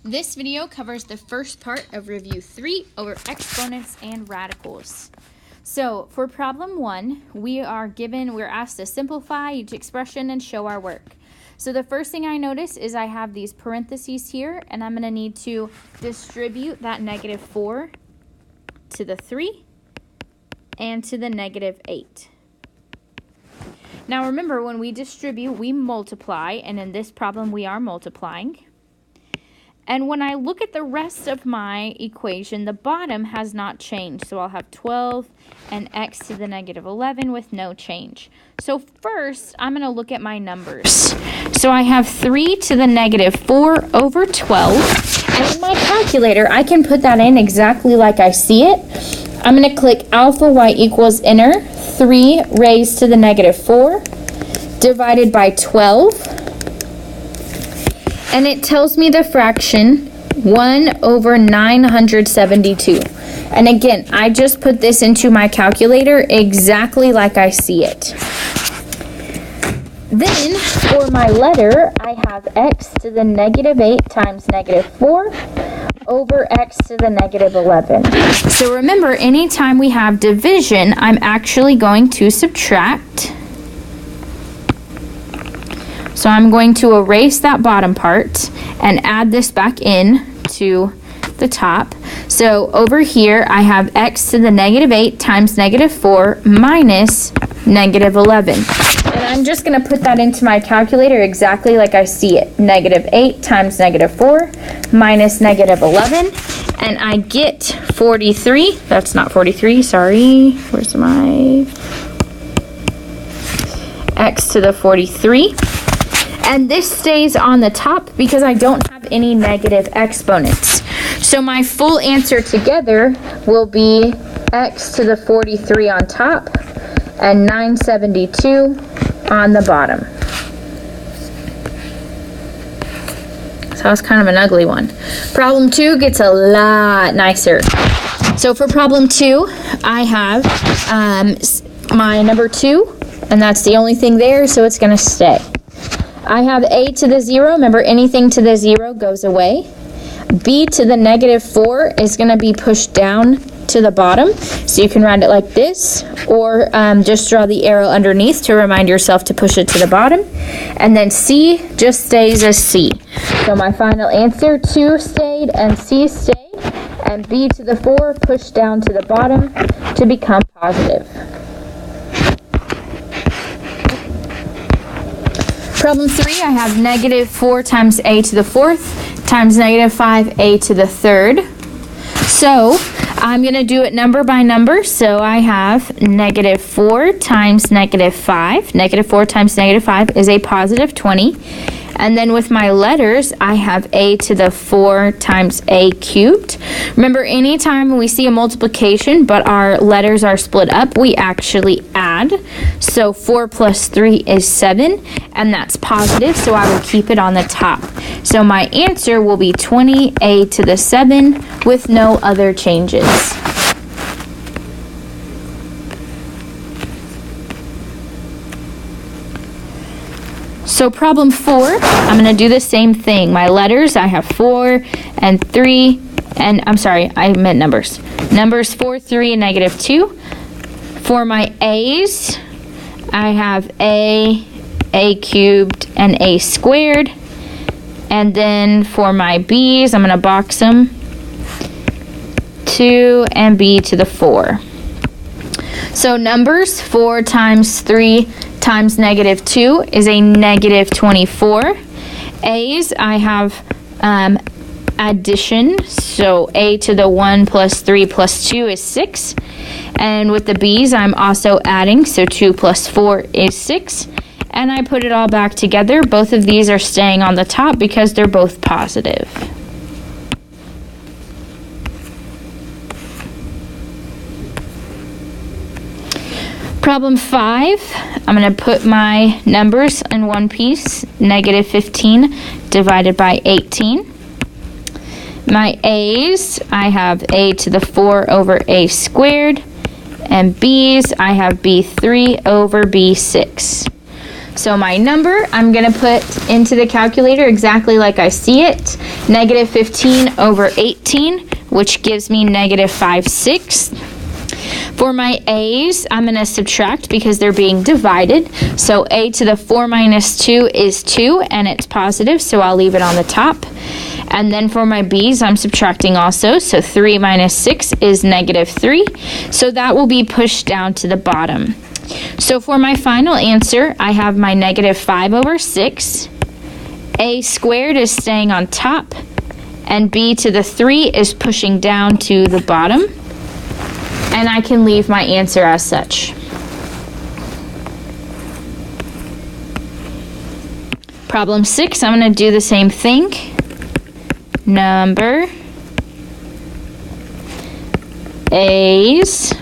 This video covers the first part of Review 3 over exponents and radicals. So for problem 1, we're asked to simplify each expression and show our work. So the first thing I notice is I have these parentheses here, and I'm going to need to distribute that -4 to the 3 and to the -8. Now remember, when we distribute, we multiply, and in this problem we are multiplying. And when I look at the rest of my equation, the bottom has not changed. So I'll have 12 and x to the -11 with no change. So first, I'm going to look at my numbers. So I have 3 to the -4 over 12. And in my calculator, I can put that in exactly like I see it. I'm going to click alpha y equals enter. 3 raised to the -4 divided by 12. And it tells me the fraction 1 over 972. And again, I just put this into my calculator exactly like I see it. Then, for my letter, I have x to the -8 times -4 over x to the -11. So remember, anytime we have division, I'm actually going to subtract. So I'm going to erase that bottom part and add this back in to the top. So over here, I have x to the -8 times -4 minus -11. And I'm just going to put that into my calculator exactly like I see it. -8 times -4 minus -11. And I get 43. That's not 43, sorry. Where's my x to the 43. And this stays on the top because I don't have any negative exponents. So my full answer together will be x to the 43 on top and 972 on the bottom. So that's kind of an ugly one. Problem 2 gets a lot nicer. So for problem 2, I have my number 2, and that's the only thing there, so it's going to stay. I have a to the 0. Remember, anything to the 0 goes away. B to the -4 is going to be pushed down to the bottom. So you can write it like this, or just draw the arrow underneath to remind yourself to push it to the bottom. And then C just stays as C. So my final answer, 2 stayed and C stayed. And B to the 4 pushed down to the bottom to become positive. Problem 3, I have -4 times a to the 4th times -5a to the 3rd. So I'm going to do it number by number. So I have -4 times -5. -4 times -5 is a positive 20. And then with my letters, I have a to the 4 times a cubed. Remember, anytime we see a multiplication but our letters are split up, we actually add. So 4 plus 3 is 7, and that's positive, so I will keep it on the top. So my answer will be 20a to the 7 with no other changes. So problem 4, I'm going to do the same thing. My letters, I have 4 and 3, and I'm sorry, I meant numbers. Numbers 4, 3, and -2. For my A's, I have a cubed, and a squared. And then for my B's, I'm going to box them. 2 and B to the 4. So numbers, 4 times 3 times -2 is a -24. A's, I have addition, so a to the 1 plus 3 plus 2 is 6. And with the B's, I'm also adding, so 2 plus 4 is 6. And I put it all back together. Both of these are staying on the top because they're both positive. Problem 5, I'm going to put my numbers in one piece. -15 divided by 18. My A's, I have a to the 4 over a squared. And B's, I have B3 over B6. So my number, I'm going to put into the calculator exactly like I see it. Negative 15 over 18, which gives me negative 5/6. For my a's, I'm going to subtract because they're being divided. So a to the 4 minus 2 is 2, and it's positive, so I'll leave it on the top. And then for my b's, I'm subtracting also. So 3 minus 6 is negative 3. So that will be pushed down to the bottom. So for my final answer, I have my negative 5 over 6. A squared is staying on top, and b to the 3 is pushing down to the bottom. And I can leave my answer as such. Problem 6, I'm going to do the same thing. Number, A's,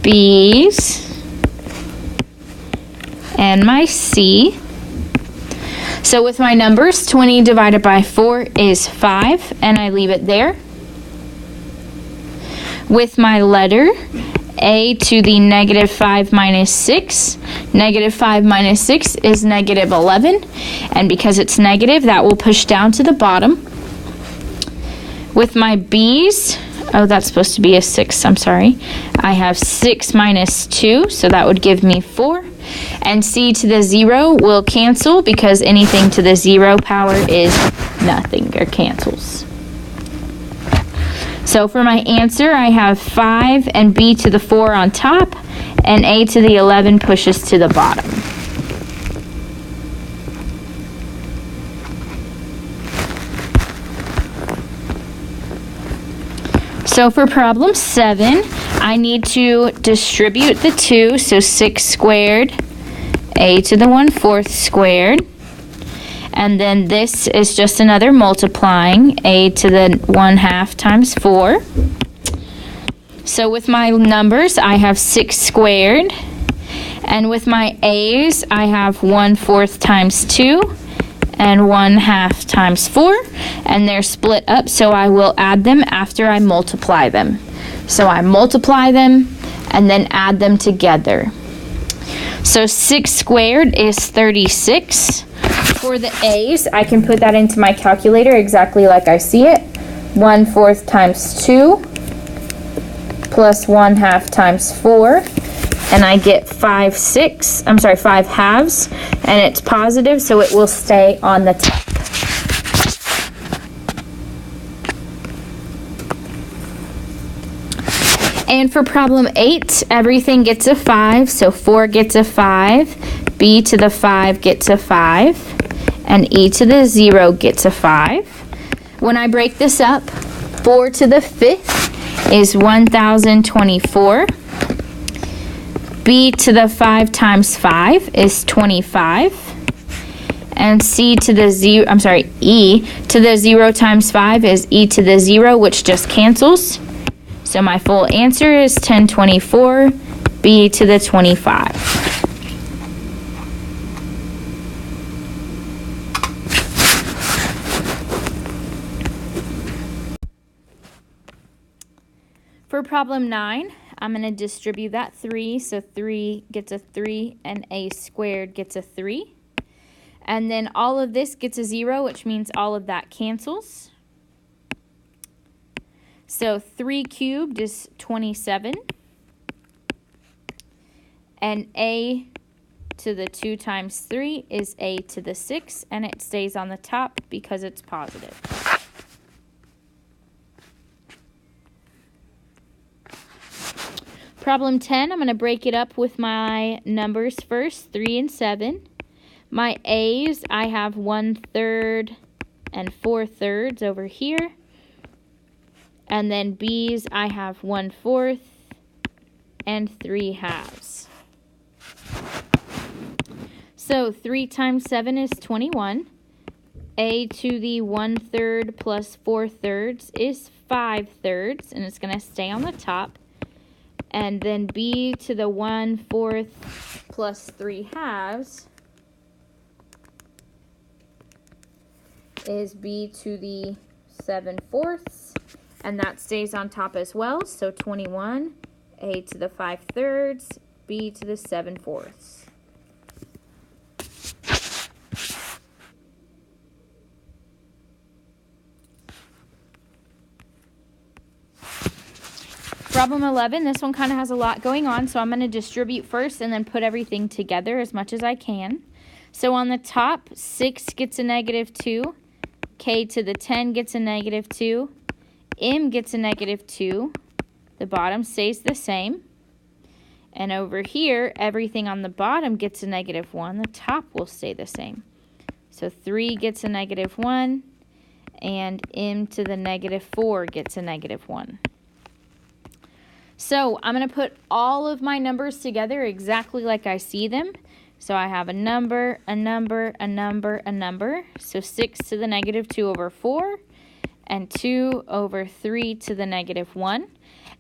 B's, and my C. So with my numbers, 20 divided by 4 is 5, and I leave it there. With my letter, a to the negative 5 minus 6. Negative 5 minus 6 is negative 11. And because it's negative, that will push down to the bottom. With my b's, oh, that's supposed to be a 6, I'm sorry. I have 6 minus 2, so that would give me 4. And c to the 0 will cancel because anything to the 0 power is nothing, or cancels. So for my answer, I have 5 and b to the 4 on top, and a to the 11 pushes to the bottom. So for problem 7, I need to distribute the 2, so 6 squared, a to the 1/4 squared. And then this is just another multiplying, a to the 1/2 times 4. So with my numbers, I have 6 squared. And with my a's, I have 1/4 times 2 and 1/2 times 4. And they're split up, so I will add them after I multiply them. So I multiply them and then add them together. So 6 squared is 36. For the a's, I can put that into my calculator exactly like I see it. 1/4 times 2 plus 1/2 times 4. And I get 5 halves. And it's positive, so it will stay on the top. And for problem 8, everything gets a 5. So 4 gets a 5. B to the 5 gets a 5. And e to the 0 gets a 5. When I break this up, 4 to the 5th is 1024. B to the 5 times 5 is 25. And e to the 0 times 5 is e to the 0, which just cancels. So my full answer is 1024, b to the 25. For problem 9, I'm going to distribute that 3. So 3 gets a 3 and a squared gets a 3. And then all of this gets a 0, which means all of that cancels. So 3 cubed is 27. And a to the 2 times 3 is a to the 6, and it stays on the top because it's positive. Problem 10, I'm going to break it up with my numbers first, 3 and 7. My a's, I have 1/3 and 4/3 over here. And then b's, I have 1/4 and 3/2. So 3 times 7 is 21. A to the 1/3 plus 4/3 is 5/3, and it's going to stay on the top. And then b to the 1/4 plus 3/2 is b to the 7/4, and that stays on top as well. So 21, a to the 5/3, b b to the 7/4. Problem 11, this one kind of has a lot going on, so I'm going to distribute first and then put everything together as much as I can. So on the top, 6 gets a -2, k to the 10 gets a -2, m gets a -2, the bottom stays the same. And over here, everything on the bottom gets a -1, the top will stay the same. So 3 gets a -1, and m to the -4 gets a -1. So I'm going to put all of my numbers together exactly like I see them. So I have a number, a number, a number, a number. So 6 to the -2/4 and 2 over 3 to the -1.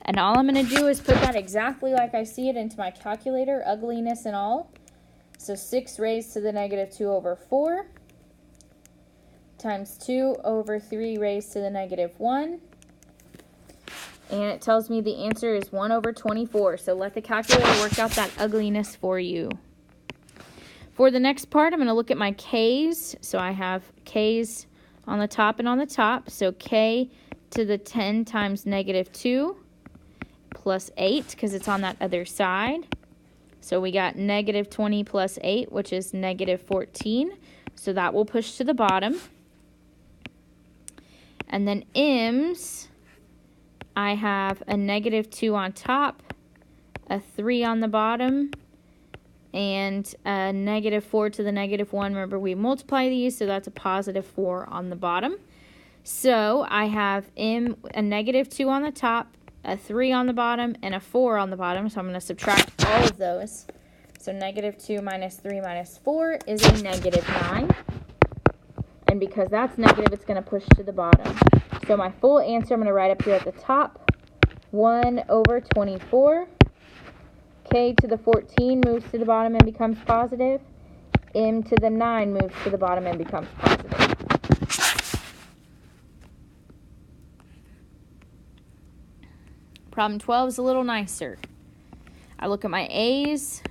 And all I'm going to do is put that exactly like I see it into my calculator, ugliness and all. So 6 raised to the -2/4 times 2 over 3 raised to the -1. And it tells me the answer is 1 over 24. So let the calculator work out that ugliness for you. For the next part, I'm going to look at my k's. So I have k's on the top and on the top. So k to the 10 times -2 plus 8 because it's on that other side. So we got -20 plus 8, which is -14. So that will push to the bottom. And then m's, I have a -2 on top, a 3 on the bottom, and a -4 to the -1. Remember, we multiply these, so that's a +4 on the bottom. So I have a -2 on the top, a 3 on the bottom, and a 4 on the bottom. So I'm going to subtract all of those. So -2 minus 3 minus 4 is a -9. And because that's negative, it's going to push to the bottom. So my full answer I'm going to write up here at the top, 1 over 24. K to the 14 moves to the bottom and becomes positive. M to the 9 moves to the bottom and becomes positive. Problem 12 is a little nicer. I look at my A's.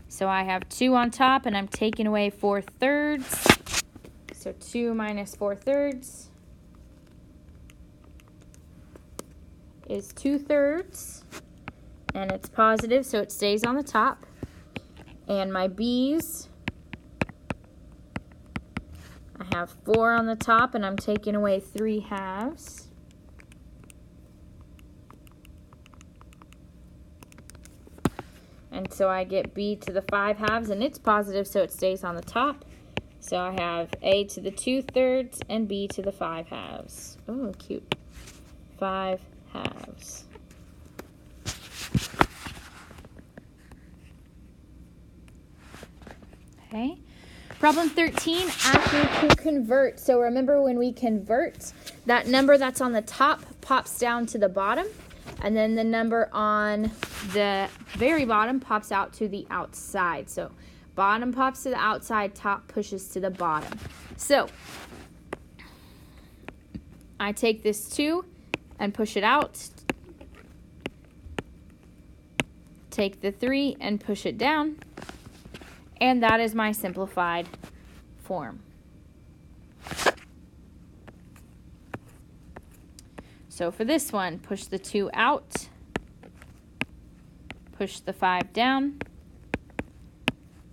So I have 2 on top, and I'm taking away 4/3. So 2 minus 4/3 is 2/3. And it's positive, so it stays on the top. And my B's, I have 4 on the top, and I'm taking away 3/2. And so I get B to the 5/2, and it's positive, so it stays on the top. So I have A to the 2/3 and B to the 5/2. Oh, cute. 5/2. Okay. Problem 13, ask you to convert. So remember, when we convert, that number that's on the top pops down to the bottom, and then the number on the very bottom pops out to the outside. So bottom pops to the outside, top pushes to the bottom. So I take this 2 and push it out. Take the 3 and push it down. And that is my simplified form. So for this one, push the 2 out, push the 5 down,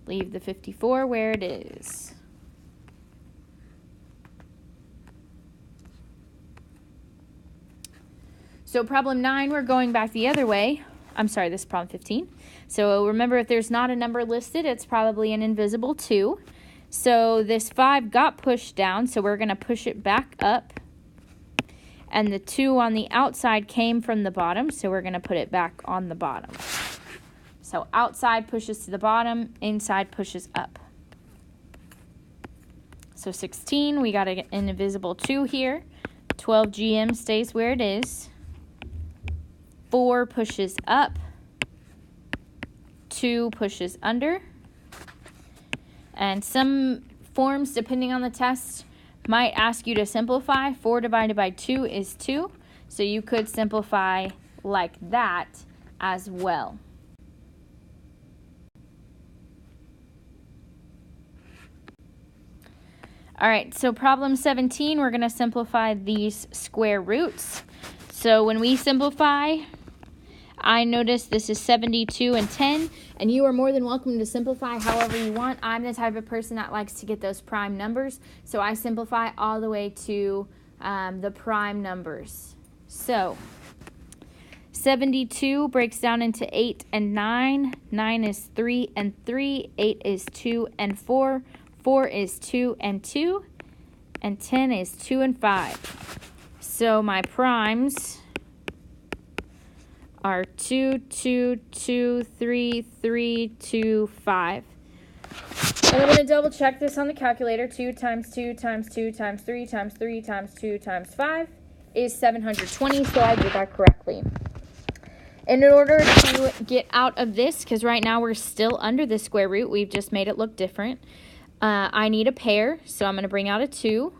leave the 54 where it is. So problem 9, we're going back the other way. I'm sorry, this is problem 15. So remember, if there's not a number listed, it's probably an invisible 2. So this 5 got pushed down, so we're going to push it back up. And the 2 on the outside came from the bottom, so we're going to put it back on the bottom. So outside pushes to the bottom, inside pushes up. So 16, we got an invisible 2 here. 12 GM stays where it is. 4 pushes up. 2 pushes under. And some forms, depending on the test, might ask you to simplify. 4 divided by 2 is 2. So you could simplify like that as well. All right, so problem 17, we're going to simplify these square roots. So when we simplify, I notice this is 72 and 10, and you are more than welcome to simplify however you want. I'm the type of person that likes to get those prime numbers, so I simplify all the way to the prime numbers. So 72 breaks down into 8 and 9. 9 is 3 and 3. 8 is 2 and 4. 4 is 2 and 2. And 10 is 2 and 5. So my primes are 2, 2, 2, 3, 3, 2, 5. And I'm going to double check this on the calculator. 2 times 2 times 2 times 3 times 3 times 2 times 5 is 720, so I did that correctly. And in order to get out of this, because right now we're still under the square root, we've just made it look different, I need a pair, so I'm going to bring out a 2.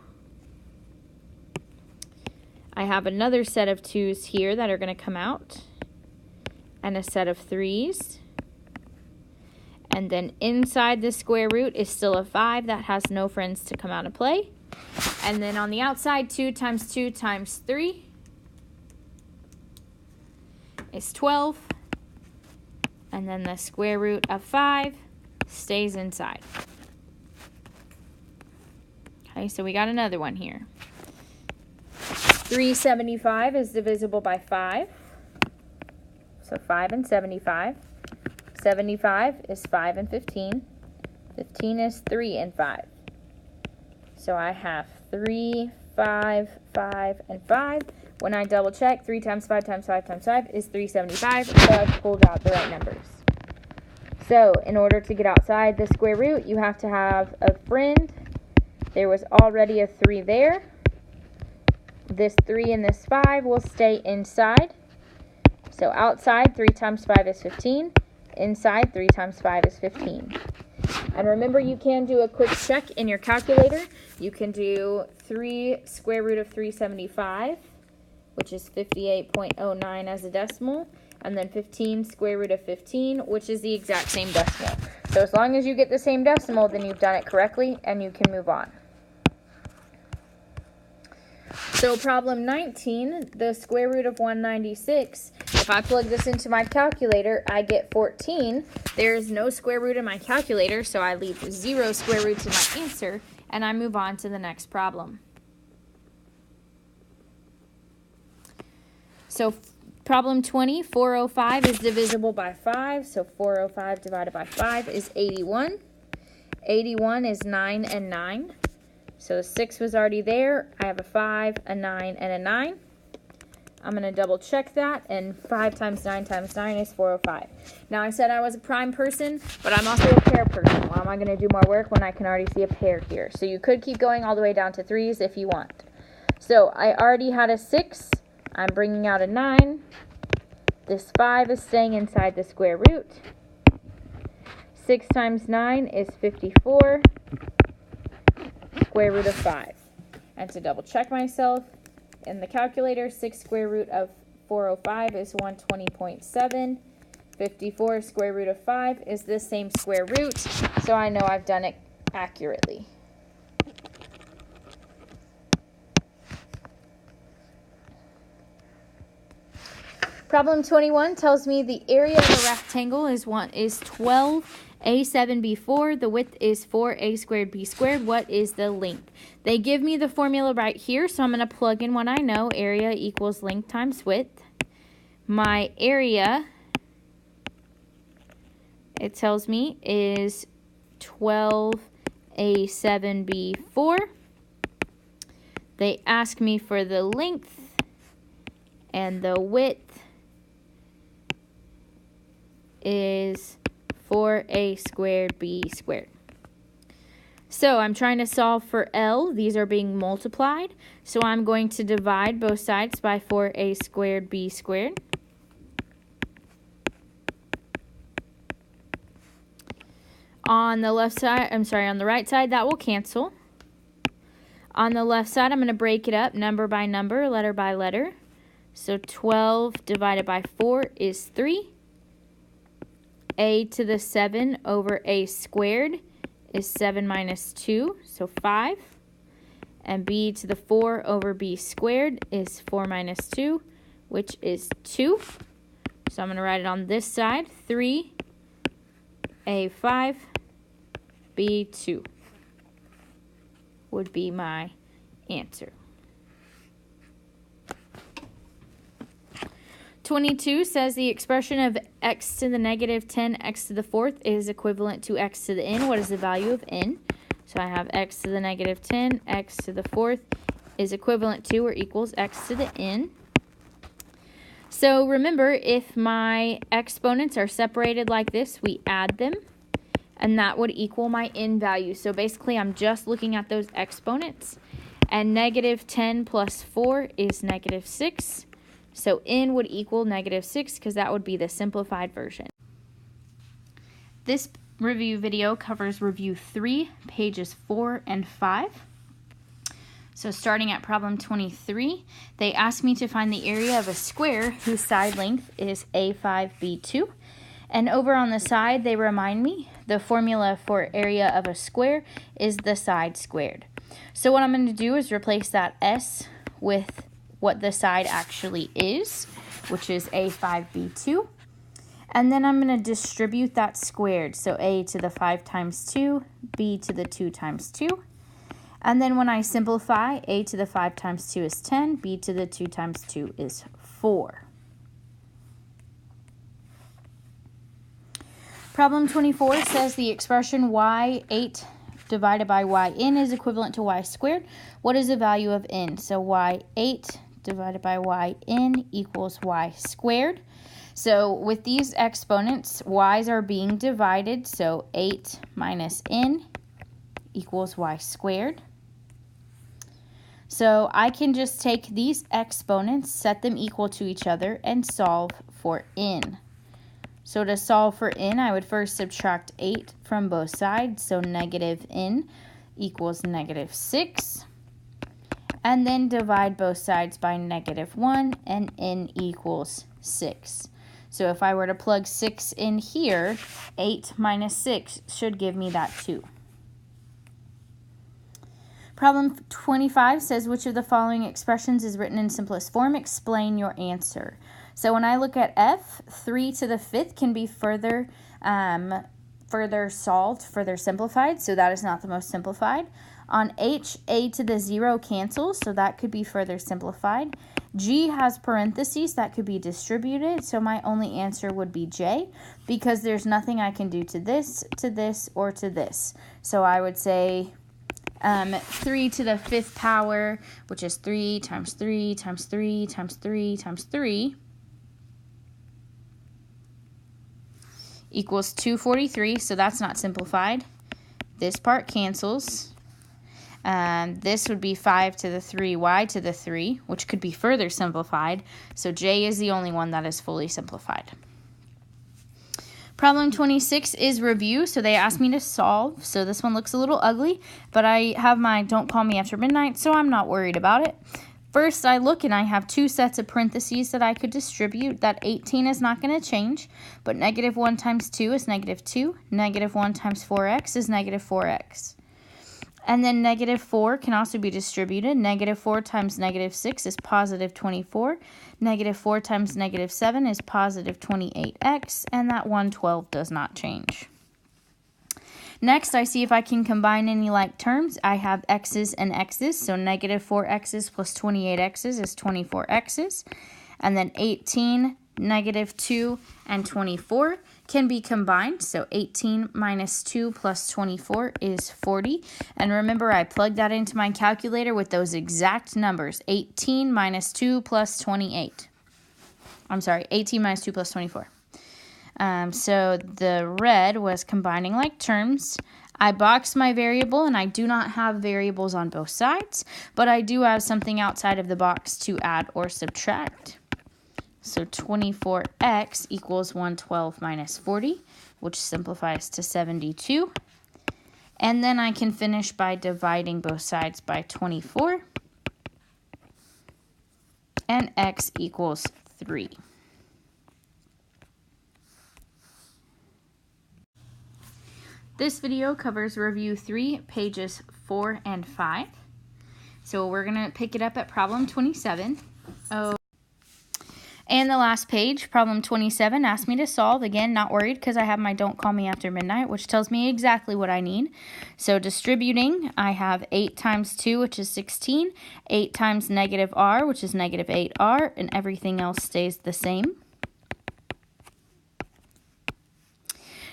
I have another set of 2's here that are going to come out, and a set of 3's. And then inside the square root is still a 5 that has no friends to come out and play. And then on the outside, 2 times 2 times 3 is 12. And then the square root of 5 stays inside. Okay, so we got another one here. 375 is divisible by 5. So 5 and 75. 75 is 5 and 15. 15 is 3 and 5. So I have 3, 5, 5, and 5. When I double check, 3 times 5 times 5 times 5 is 375. So I've pulled out the right numbers. So in order to get outside the square root, you have to have a friend. There was already a 3 there. This 3 and this 5 will stay inside. So outside, 3 times 5 is 15. Inside, 3 times 5 is 15. And remember, you can do a quick check in your calculator. You can do 3 square root of 375, which is 58.09 as a decimal, and then 15 square root of 15, which is the exact same decimal. So as long as you get the same decimal, then you've done it correctly, and you can move on. So problem 19, the square root of 196, if I plug this into my calculator, I get 14. There is no square root in my calculator, so I leave 0 square roots in my answer, and I move on to the next problem. So problem 20, 405 is divisible by 5, so 405 divided by 5 is 81. 81 is 9 and 9. So 6 was already there. I have a 5, a 9, and a 9. I'm going to double check that, and 5 times 9 times 9 is 405. Now I said I was a prime person, but I'm also a pair person. Why am I going to do more work when I can already see a pair here? So you could keep going all the way down to 3's if you want. So I already had a 6. I'm bringing out a 9. This 5 is staying inside the square root. 6 times 9 is 54. Square root of 5. And to double check myself, in the calculator, 6 square root of 405 is 120.7. 54 square root of 5 is this same square root, so I know I've done it accurately. Problem 21 tells me the area of a rectangle is 12 A7B4, the width is 4A squared B squared. What is the length? They give me the formula right here, so I'm going to plug in what I know. Area equals length times width. My area, it tells me, is 12A7B4. They ask me for the length, and the width is 4A squared B squared. So I'm trying to solve for L. These are being multiplied. So I'm going to divide both sides by 4A squared B squared. On the left side, on the right side, that will cancel. On the left side, I'm going to break it up number by number, letter by letter. So 12 divided by 4 is 3. A to the 7 over a squared is 7 minus 2, so 5. And b to the 4 over b squared is 4 minus 2, which is 2. So I'm going to write it on this side. 3, A5, B2 would be my answer. 22 says the expression of x to the negative 10 x to the fourth is equivalent to x to the n. What is the value of n? So I have x to the negative 10, x to the fourth is equivalent to or equals x to the n. So remember, if my exponents are separated like this, we add them, and that would equal my n value. So basically, I'm just looking at those exponents, and negative 10 plus 4 is negative 6. So n would equal negative 6 because that would be the simplified version. This review video covers review 3, pages 4 and 5. So starting at problem 23, they asked me to find the area of a square whose side length is A5B2. And over on the side, they remind me the formula for area of a square is the side squared. So what I'm going to do is replace that S with what the side actually is, which is A5B2. And then I'm going to distribute that squared. So A to the 5 times 2, B to the 2 times 2. And then when I simplify, A to the 5 times 2 is 10, B to the 2 times 2 is 4. Problem 24 says the expression y8 divided by yn is equivalent to y squared. What is the value of n? So y8 divided by yn equals y squared. So with these exponents, y's are being divided, so 8 minus n equals y squared. So I can just take these exponents, set them equal to each other, and solve for n. So to solve for n, I would first subtract 8 from both sides, so negative n equals negative 6. And then divide both sides by negative 1, and n equals 6. So if I were to plug 6 in here, 8 minus 6 should give me that 2. Problem 25 says, which of the following expressions is written in simplest form? Explain your answer. So when I look at F, 3 to the 5th can be further solved, further simplified, so that is not the most simplified. On H, A to the 0 cancels, so that could be further simplified. G has parentheses, that could be distributed, so my only answer would be J, because there's nothing I can do to this, or to this. So I would say 3 to the 5th power, which is 3 times 3 times 3 times 3 times 3, equals 243, so that's not simplified. This part cancels. This would be 5 to the 3, y to the 3, which could be further simplified. So J is the only one that is fully simplified. Problem 26 is review, so they asked me to solve. So this one looks a little ugly, but I have my don't call me after midnight, so I'm not worried about it. First, I look and I have 2 sets of parentheses that I could distribute. That 18 is not going to change, but negative 1 times 2 is negative 2. Negative 1 times 4x is negative 4x. And then negative 4 can also be distributed. Negative 4 times negative 6 is positive 24. Negative 4 times negative 7 is positive 28x, and that 112 does not change. Next, I see if I can combine any like terms. I have x's and x's, so negative 4x's plus 28x's is 24x's. And then 18, negative 2, and 24 can be combined. So 18 minus 2 plus 24 is 40. And remember, I plugged that into my calculator with those exact numbers. 18 minus 2 plus 28. I'm sorry, 18 minus 2 plus 24. So the red was combining like terms. I boxed my variable, and I do not have variables on both sides, but I do have something outside of the box to add or subtract. So 24x equals 112 minus 40, which simplifies to 72. And then I can finish by dividing both sides by 24. and x equals 3. This video covers review 3, pages 4 and 5. So we're going to pick it up at problem 27. And the last page, problem 27, asked me to solve. Again, not worried because I have my Don't Call Me After Midnight, which tells me exactly what I need. So distributing, I have 8 times 2, which is 16, 8 times negative r, which is negative 8r, and everything else stays the same.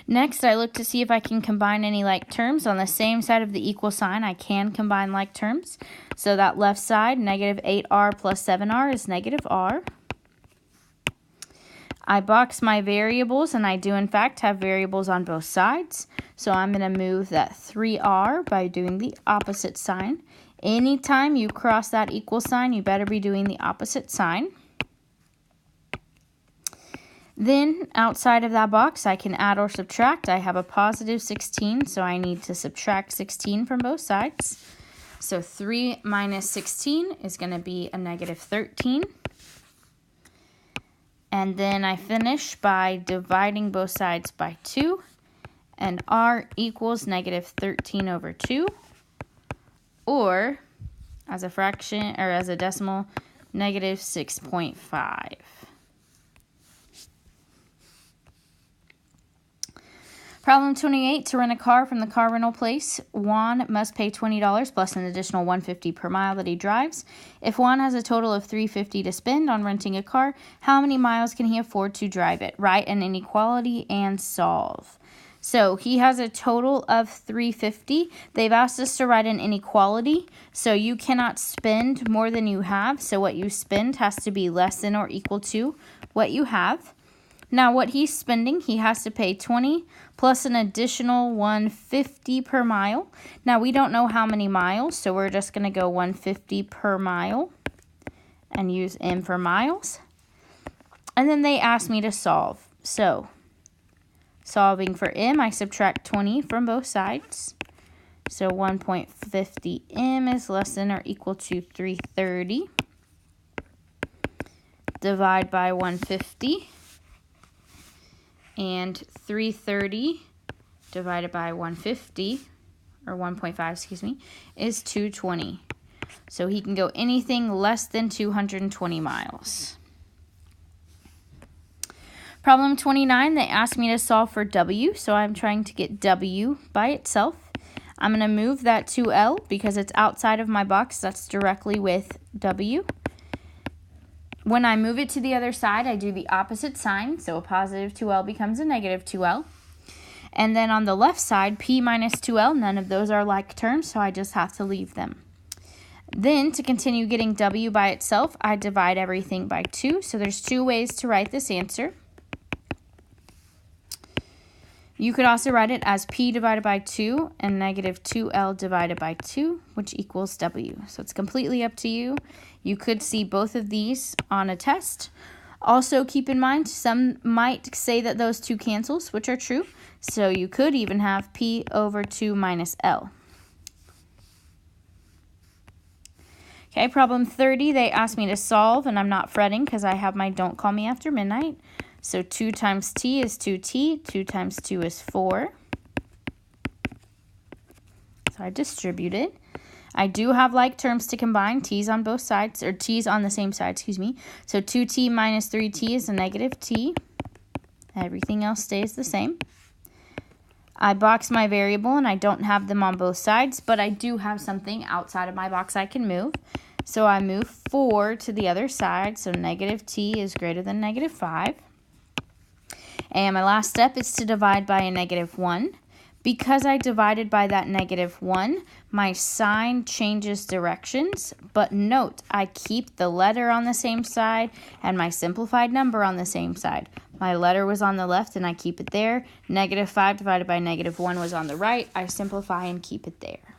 Next, I look to see if I can combine any like terms. On the same side of the equal sign, I can combine like terms. So that left side, negative 8r plus 7r is negative r. I box my variables, and I do in fact have variables on both sides. So I'm going to move that 3r by doing the opposite sign. Anytime you cross that equal sign, you better be doing the opposite sign. Then outside of that box, I can add or subtract. I have a positive 16, so I need to subtract 16 from both sides. So 3 minus 16 is going to be a negative 13. And then I finish by dividing both sides by 2, and r equals negative 13 over 2, or as a fraction, or as a decimal, negative 6.5. Problem 28, to rent a car from the car rental place, Juan must pay $20 plus an additional $150 per mile that he drives. If Juan has a total of $350 to spend on renting a car, how many miles can he afford to drive it? Write an inequality and solve. So he has a total of $350. They've asked us to write an inequality, so you cannot spend more than you have. So what you spend has to be less than or equal to what you have. Now, what he's spending, he has to pay $20 plus an additional $150 per mile. Now, we don't know how many miles, so we're just going to go $150 per mile and use M for miles. And then they asked me to solve. So, solving for M, I subtract 20 from both sides. So, 1.50 M is less than or equal to 330. Divide by 150. And 330 divided by 150, or 1.5, excuse me, is 220. So he can go anything less than 220 miles. Problem 29, they asked me to solve for W, so I'm trying to get W by itself. I'm going to move that to L because it's outside of my box. That's directly with W. When I move it to the other side, I do the opposite sign, so a positive 2L becomes a negative 2L. And then on the left side, P minus 2L, none of those are like terms, so I just have to leave them. Then, to continue getting W by itself, I divide everything by 2, so there's 2 ways to write this answer. You could also write it as P divided by 2 and negative 2L divided by 2, which equals W. So it's completely up to you. You could see both of these on a test. Also, keep in mind, some might say that those 2 cancels, which are true. So you could even have P over 2 minus L. Okay, problem 30, they asked me to solve, and I'm not fretting because I have my Don't Call Me After Midnight. So 2 times t is 2t, 2 times 2 is 4. So I distribute it. I do have like terms to combine, t's on both sides, or t's on the same side, excuse me. So 2t minus 3t is a negative t. Everything else stays the same. I box my variable, and I don't have them on both sides, but I do have something outside of my box I can move. So I move 4 to the other side, so negative t is greater than negative 5. And my last step is to divide by a negative 1. Because I divided by that negative 1, my sign changes directions. But note, I keep the letter on the same side and my simplified number on the same side. My letter was on the left and I keep it there. Negative 5 divided by negative 1 was on the right. I simplify and keep it there.